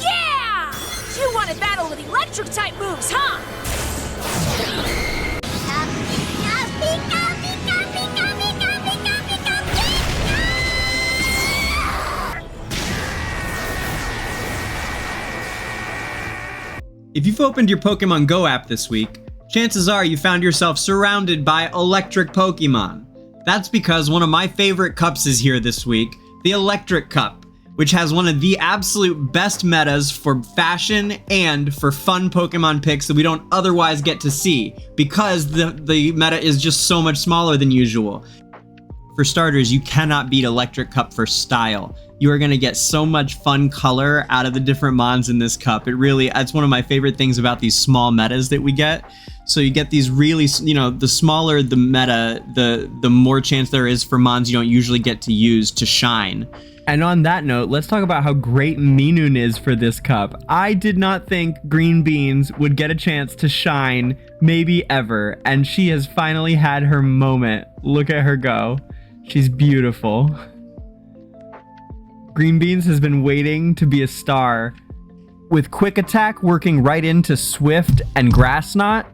Yeah! You want to battle with electric-type moves, huh? If you've opened your Pokemon Go app this week, chances are you found yourself surrounded by electric Pokemon. That's because one of my favorite cups is here this week, the Electric Cup, which has one of the absolute best metas for fashion and for fun Pokemon picks that we don't otherwise get to see, because the meta is just so much smaller than usual. For starters, you cannot beat Electric Cup for style. You are going to get so much fun color out of the different mons in this cup. It's one of my favorite things about these small metas that we get. So you get these really, the smaller the meta, the more chance there is for mons you don't usually get to use to shine. And on that note, let's talk about how great Minun is for this cup. I did not think Green Beans would get a chance to shine, maybe ever, and she has finally had her moment. Look at her go. She's beautiful. Green Beans has been waiting to be a star. With Quick Attack working right into Swift and Grass Knot,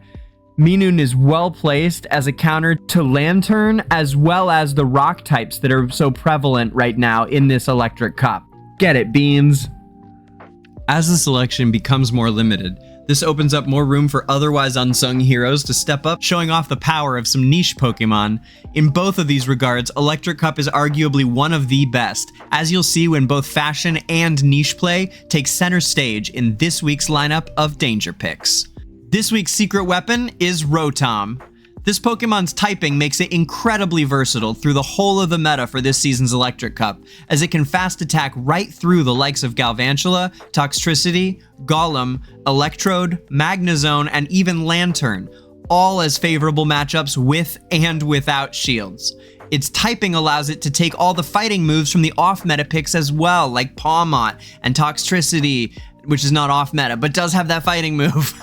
Minun is well placed as a counter to Lantern, as well as the rock types that are so prevalent right now in this Electric Cup. Get it, Beans? As the selection becomes more limited, this opens up more room for otherwise unsung heroes to step up, showing off the power of some niche Pokemon. In both of these regards, Electric Cup is arguably one of the best, as you'll see when both fashion and niche play take center stage in this week's lineup of Danger Picks. This week's secret weapon is Rotom. This Pokemon's typing makes it incredibly versatile through the whole of the meta for this season's Electric Cup, as it can fast attack right through the likes of Galvantula, Toxtricity, Golem, Electrode, Magnezone, and even Lantern, all as favorable matchups with and without shields. Its typing allows it to take all the fighting moves from the off-meta picks as well, like Pawmot and Toxtricity, which is not off-meta, but does have that fighting move.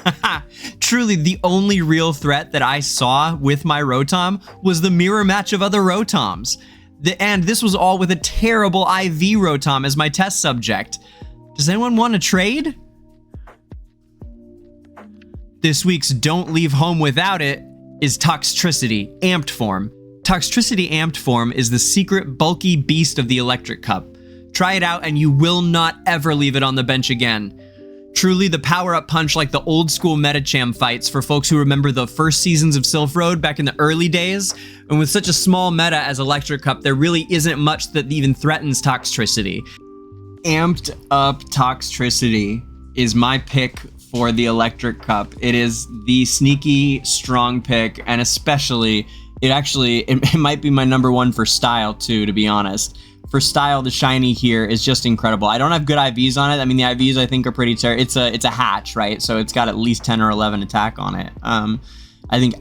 Truly, the only real threat that I saw with my Rotom was the mirror match of other Rotoms. And this was all with a terrible IV Rotom as my test subject. Does anyone want to trade? This week's Don't Leave Home Without It is Toxtricity, Amped Form. Toxtricity Amped Form is the secret bulky beast of the Electric Cup. Try it out and you will not ever leave it on the bench again. Truly the power-up punch like the old school Metacham fights for folks who remember the first seasons of Sylph Road back in the early days. And with such a small meta as Electric Cup, there really isn't much that even threatens Toxtricity. Amped up Toxtricity is my pick for the Electric Cup. It is the sneaky, strong pick, and especially, it might be my number one for style too, to be honest. For style, the shiny here is just incredible. I don't have good IVs on it. I mean, the IVs I think are pretty terrible. It's a hatch, right? So it's got at least 10 or 11 attack on it. I think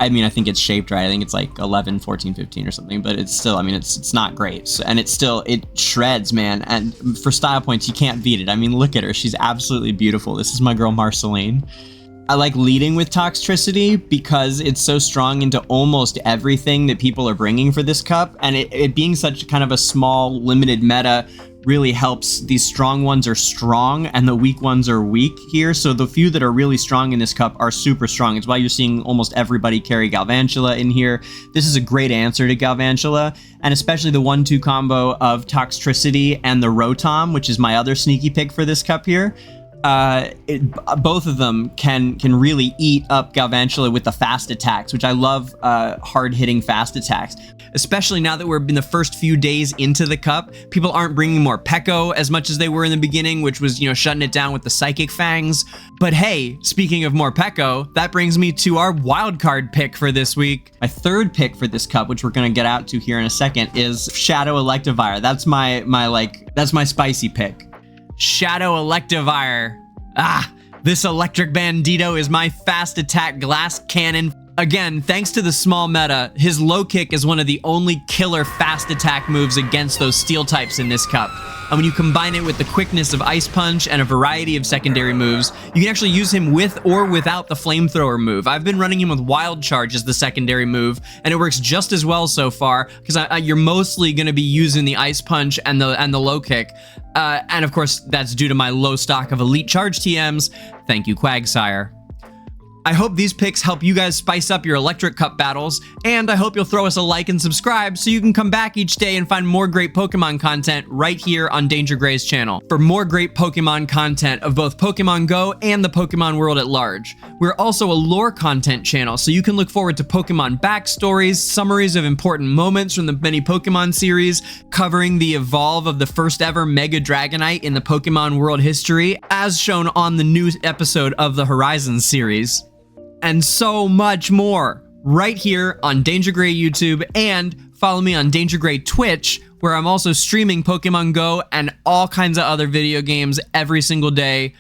it's shaped right. I think it's like 11, 14, 15 or something, but it's still, it's not great. So, and it shreds, man. And for style points, you can't beat it. I mean, look at her. She's absolutely beautiful. This is my girl, Marceline. I like leading with Toxtricity because it's so strong into almost everything that people are bringing for this cup, and it being such kind of a small, limited meta really helps. These strong ones are strong, and the weak ones are weak here, so the few that are really strong in this cup are super strong. It's why you're seeing almost everybody carry Galvantula in here. This is a great answer to Galvantula, and especially the 1-2 combo of Toxtricity and the Rotom, which is my other sneaky pick for this cup here. Both of them can really eat up Galvantula with the fast attacks, which I love. Hard-hitting fast attacks, especially now that we're in the first few days into the cup. People aren't bringing more Peko as much as they were in the beginning, which was, shutting it down with the Psychic Fangs. But hey, speaking of more Peko, that brings me to our wildcard pick for this week. My third pick for this cup, which we're gonna get out to here in a second, is Shadow Electivire. That's my spicy pick. Shadow Electivire. This electric bandito is my fast attack glass cannon Again, thanks to the small meta, his low kick is one of the only killer fast attack moves against those steel types in this cup. And when you combine it with the quickness of Ice Punch and a variety of secondary moves, you can actually use him with or without the Flamethrower move. I've been running him with Wild Charge as the secondary move, and it works just as well so far, because you're mostly going to be using the Ice Punch and the low kick. And of course, that's due to my low stock of Elite Charge TMs. Thank you, Quagsire. I hope these picks help you guys spice up your Electric Cup battles, and I hope you'll throw us a like and subscribe so you can come back each day and find more great Pokemon content right here on DangerGrey's channel. For more great Pokemon content of both Pokemon Go and the Pokemon world at large. We're also a lore content channel, so you can look forward to Pokemon backstories, summaries of important moments from the many Pokemon series, covering the evolve of the first ever Mega Dragonite in the Pokemon world history, as shown on the new episode of the Horizon series. And so much more right here on DangerGrey YouTube, and follow me on DangerGrey Twitch, where I'm also streaming Pokemon Go and all kinds of other video games every single day.